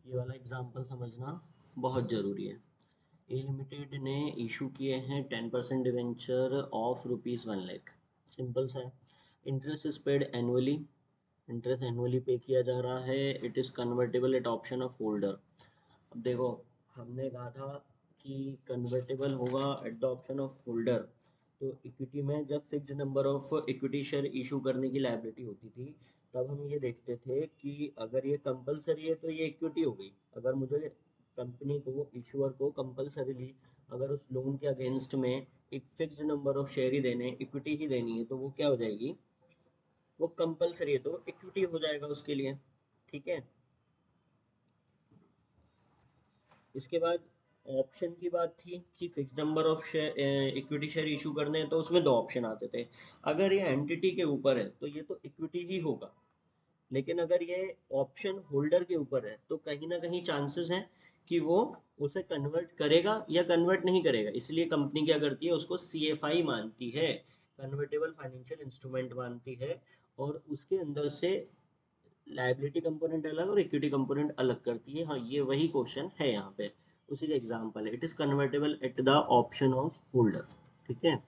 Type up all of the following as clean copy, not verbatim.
ये वाला एग्जाम्पल समझना बहुत ज़रूरी है। ए लिमिटेड ने इशू किए हैं 10% डिवेंचर ऑफ ₹1 लाख। सिंपल सा है। Interest is paid annually. Interest annually pay किया जा रहा है। It is convertible at option of holder. अब देखो, हमने कहा था कि कन्वर्टेबल होगा at the option of holder. तो इक्विटी में जब fix number of equity share issue करने की लायबिलिटी होती थी, तब हम ये देखते थे कि अगर ये कंपलसरी है तो ये इक्विटी हो गई। अगर मुझे कंपनी को, इशूअर को कंपलसरीली अगर उस लोन के अगेंस्ट में एक फिक्स नंबर ऑफ शेयर ही देने, इक्विटी ही देनी है, तो वो क्या हो जाएगी? वो कंपलसरी है तो इक्विटी हो जाएगा उसके लिए। ठीक है। इसके बाद ऑप्शन की बात थी कि fix number of share, equity share issue करने हैं, तो उसमें दो ऑप्शन आते थे। अगर ये एंटिटी के ऊपर है तो ये तो इक्विटी ही होगा, लेकिन अगर ये ऑप्शन होल्डर के ऊपर है तो कहीं ना कहीं चांसेस हैं कि वो उसे कन्वर्ट करेगा या कन्वर्ट नहीं करेगा। इसलिए कंपनी क्या करती है, उसको सीएफआई मानती है, कन्वर्टेबल फाइनेंशियल इंस्ट्रूमेंट मानती है, और उसके अंदर से लायबिलिटी कंपोनेंट अलग और इक्विटी कंपोनेंट अलग करती है। हाँ, ये वही क्वेश्चन है यहाँ पे, उसी का एग्जाम्पल है। It is convertible at the option of holder. ठीक है।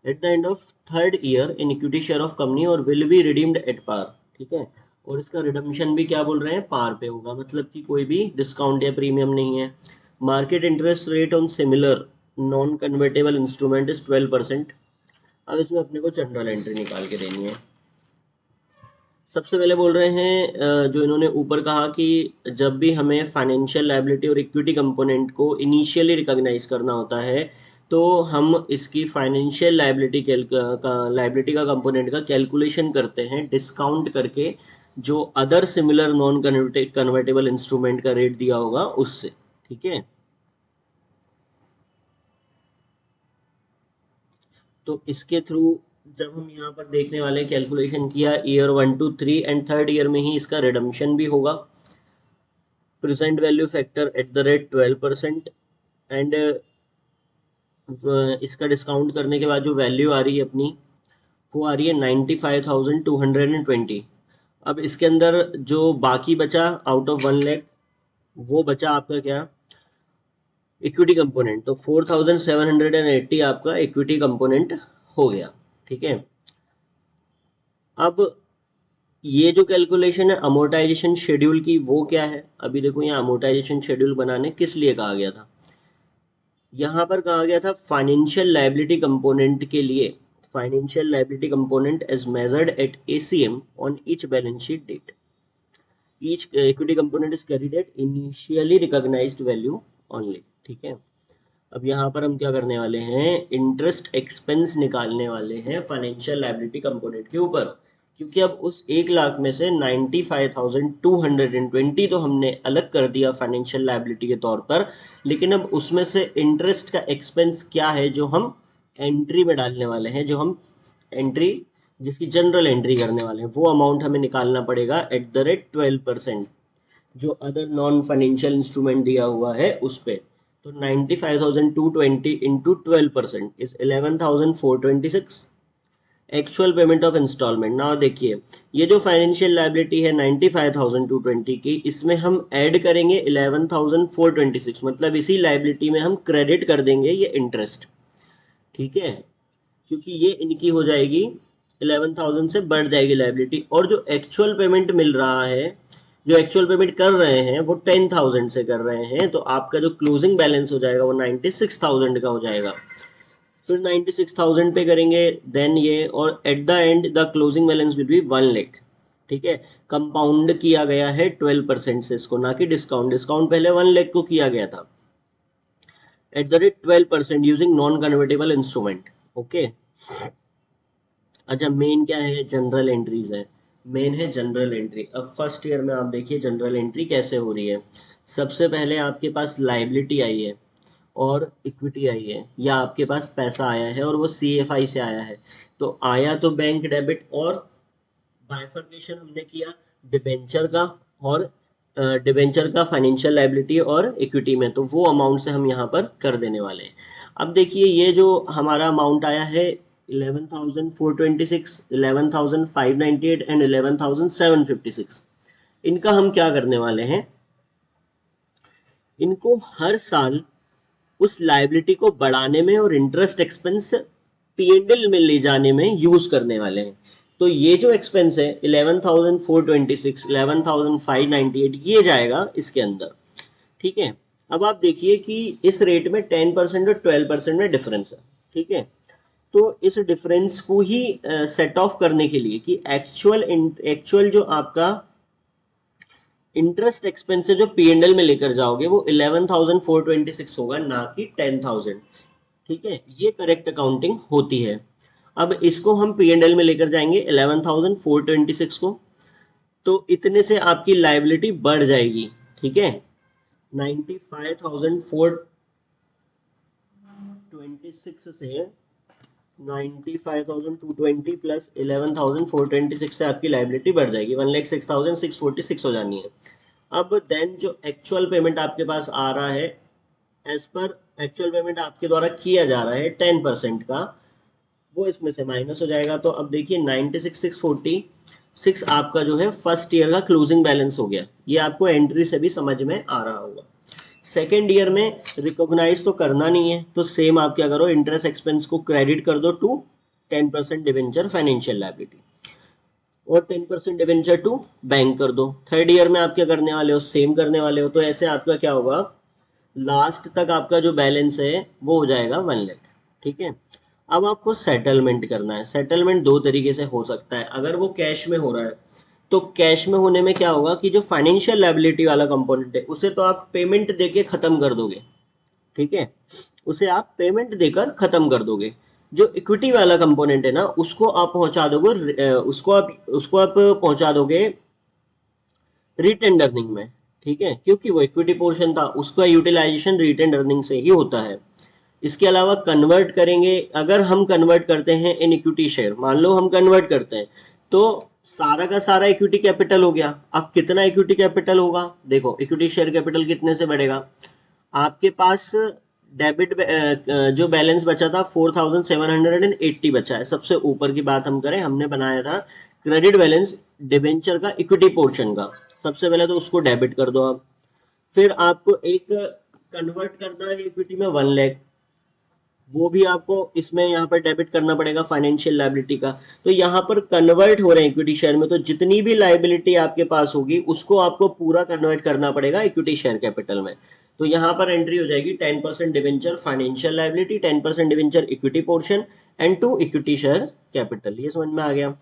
At the end of third year in equity share of company और will be redeemed at par. ठीक है। और इसका रिडम्पशन भी क्या बोल रहे हैं, पार पे होगा, मतलब कि कोई भी डिस्काउंट या प्रीमियम नहीं है। Market interest rate on similar non convertible instrument is 12%। अब इसमें अपने को जनरल एंट्री निकाल के देनी है। सबसे पहले बोल रहे हैं, जो इन्होंने ऊपर कहा कि जब भी हमें फाइनेंशियल लायबिलिटी और इक्विटी कंपोनेंट को इनिशियली रिकॉग्नाइज करना होता है, तो हम इसकी फाइनेंशियल लायबिलिटी का कंपोनेंट का कैलकुलेशन करते हैं डिस्काउंट करके, जो other similar non convertible instrument का रेट दिया होगा उससे। ठीक है। तो इसके थ्रू जब हम यहाँ पर देखने वाले कैलकुलेशन किया, year 1 to 3 and third year में ही इसका रिडम्पशन भी होगा। Present value factor at the rate 12%। And इसका डिस्काउंट करने के बाद जो वैल्यू आ रही है अपनी, वो आ रही है 95,220। अब इसके अंदर जो बाकी बचा आउट ऑफ 1 लाख, वो बचा आपका क्या, इक्विटी कंपोनेंट। तो 4,780 आपका इक्विटी कंपोनेंट हो गया। ठीक है। अब ये जो कैलकुलेशन है अमोर्टाइजेशन शेड्यूल की, वो क्या है? अभी देखो, यहाँ अमोर्टाइजेशन शेड्यूल बनाने किस लिए कहा गया था? यहाँ पर कहा गया था फाइनेंशियल लायबिलिटी कंपोनेंट के लिए, financial liability component as measured at ACM on each balance sheet date. Each equity component is carried at initially recognised value only. ठीक है। अब यहाँ पर हम क्या करने वाले हैं, इंटरेस्ट एक्सपेंस निकालने वाले हैं फाइनेंशियल लायबिलिटी कंपोनेंट के ऊपर। क्योंकि अब उस 1 लाख में से 95,220 तो हमने अलग कर दिया फाइनेंशियल लायबिलिटी के तौर पर, लेकिन अब उसमें से इंटरेस्ट का एक्सपेंस क्या है जो हम एंट्री में डालने वाले हैं, जो हम एंट्री, जिसकी जनरल एंट्री करने वाले हैं, वो अमाउंट हमें निकालना पड़ेगा एट द रेट 12%, जो अदर नॉन फाइनेंशियल इंस्ट्रूमेंट दिया हुआ है उस पे। तो 95,220 इंटू 12% इज 11,426 एक्चुअल पेमेंट ऑफ इंस्टॉलमेंट। ना देखिए, ये जो फाइनेंशियल लायबिलिटी है 95,220 की, इसमें हम ऐड करेंगे 11,426, मतलब इसी लायबिलिटी में हम क्रेडिट कर देंगे ये इंटरेस्ट। ठीक है। क्योंकि ये इनकी हो जाएगी 11,000 से बढ़ जाएगी लायबिलिटी, और जो एक्चुअल पेमेंट मिल रहा है, जो एक्चुअल पेमेंट कर रहे हैं वो 10,000 से कर रहे हैं, तो आपका जो क्लोजिंग बैलेंस हो जाएगा वो 96,000 का हो जाएगा। फिर 96,000 पे करेंगे देन ये, और eight the and the closing balance will be 1 lakh. ठीक है। कंपाउंड किया गया है 12% से इसको, ना कि डिस्काउंट। डिस्काउंट पहले 1 लाख को किया गया था at the rate 12% using non convertible instrument. Okay. अच्छा, मेन क्या है, जनरल एंट्रीज है। मेन है जनरल एंट्री। अब फर्स्ट ईयर में आप देखिए जनरल एंट्री कैसे हो रही है। सबसे पहले आपके पास लायबिलिटी आई है और इक्विटी आई है, या आपके पास पैसा आया है और वो सीएफआई से आया है। तो आया तो बैंक डेबिट, और बाइफर्केशन हमने किया डिबेंचर का, और डिबेंचर का फाइनेंशियल लायबिलिटी और इक्विटी में, तो वो अमाउंट से हम यहाँ पर कर देने वाले हैं। अब देखिए, ये जो हमारा अमाउंट आया है 11,426, 11,598 एंड 11,756, इनका हम क्या करने वाले हैं, इनको हर साल उस लाइबिलिटी को बढ़ाने में और इंटरेस्ट एक्सपेंस पीएनएल में ले जाने में यूज करने वाले हैं। तो ये जो एक्सपेंस है 11,426, 11,598 ये जाएगा इसके अंदर। ठीक है, अब आप देखिए कि इस रेट में 10% और 12% में डिफरेंस है। ठीक है, तो इस डिफरेंस को ही सेट ऑफ करने के लिए कि एक्चुअल जो आपका इंटरेस्ट एक्सपेंस जो पीएनएल में लेकर जाओगे वो 11,426 होगा, ना कि 10,000। ठीक है, ये करेक्ट अकाउंटिंग होती है। अब इसको हम पीएनएल में लेकर जाएंगे 11,426 को, तो इतने से आपकी लाइबिलिटी बढ़ जाएगी। ठीक है, 95,426 से 95,220 प्लस 11,426 से आपकी लाइबिलिटी बढ़ जाएगी, 1,06,646 हो जानी है। अब देन जो एक्चुअल पेमेंट आपके पास आ रहा है, एज पर एक्चुअल पेमेंट आपके द्वारा किया जा रहा है 10% का, वो इसमें से माइनस हो जाएगा। तो अब देखिए 96,646 आपका जो है फर्स्ट ईयर का क्लोजिंग बैलेंस हो गया। ये आपको एंट्री से भी समझ में आ रहा होगा। सेकेंड ईयर में रिकॉग्नाइज तो करना नहीं है, तो सेम आप क्या करो, इंटरेस्ट एक्सपेंस को क्रेडिट कर दो टू 10% डिवेंचर फाइनेंशियल लायबिलिटी और 10% डिवेंचर टू बैंक कर दो। थर्ड ईयर में आप क्या करने वाले हो, सेम करने वाले हो। तो ऐसे आपका क्या होगा, लास्ट तक आपका जो बैलेंस है वो हो जाएगा 1 लाख। ठीक है, अब आपको सेटलमेंट करना है। सेटलमेंट दो तरीके से हो सकता है। अगर वो कैश में हो रहा है तो कैश में होने में क्या होगा कि जो फाइनेंशियल लायबिलिटी वाला कंपोनेंट है उसे तो आप पेमेंट देके खत्म कर दोगे। ठीक है, उसे आप पेमेंट देकर खत्म कर दोगे। जो इक्विटी वाला कंपोनेंट है ना, उसको आप पहुंचा दोगे, उसको आप पहुंचा दोगे रिटेन अर्निंग में। ठीक है, क्योंकि वो इक्विटी पोर्शन था, उसका यूटिलाइजेशन रिटेन अर्निंग से ही होता है। इसके अलावा कन्वर्ट करेंगे, अगर हम कन्वर्ट करते हैं इन इक्विटी शेयर, मान लो हम कन्वर्ट करते हैं, तो सारा का सारा इक्विटी कैपिटल हो गया। अब कितना इक्विटी कैपिटल होगा, देखो इक्विटी शेयर कैपिटल कितने से बढ़ेगा, आपके पास डेबिट जो बैलेंस बचा था 4,780 बचा है। सबसे ऊपर की बात हम करें, हमने बनाया था क्रेडिट बैलेंस डिबेंचर का इक्विटी पोर्शन का। सबसे पहले तो उसको डेबिट कर दो आप, फिर आपको एक कन्वर्ट करना है इक्विटी में 1 लाख, वो भी आपको इसमें यहाँ पर डेबिट करना पड़ेगा फाइनेंशियल लायबिलिटी का। तो यहाँ पर कन्वर्ट हो रहे हैं इक्विटी शेयर में, तो जितनी भी लायबिलिटी आपके पास होगी उसको आपको पूरा कन्वर्ट करना पड़ेगा इक्विटी शेयर कैपिटल में। तो यहाँ पर एंट्री हो जाएगी 10% debenture financial liability, 10% debenture equity portion and 2 equity share capital. ये समझ में आ गया।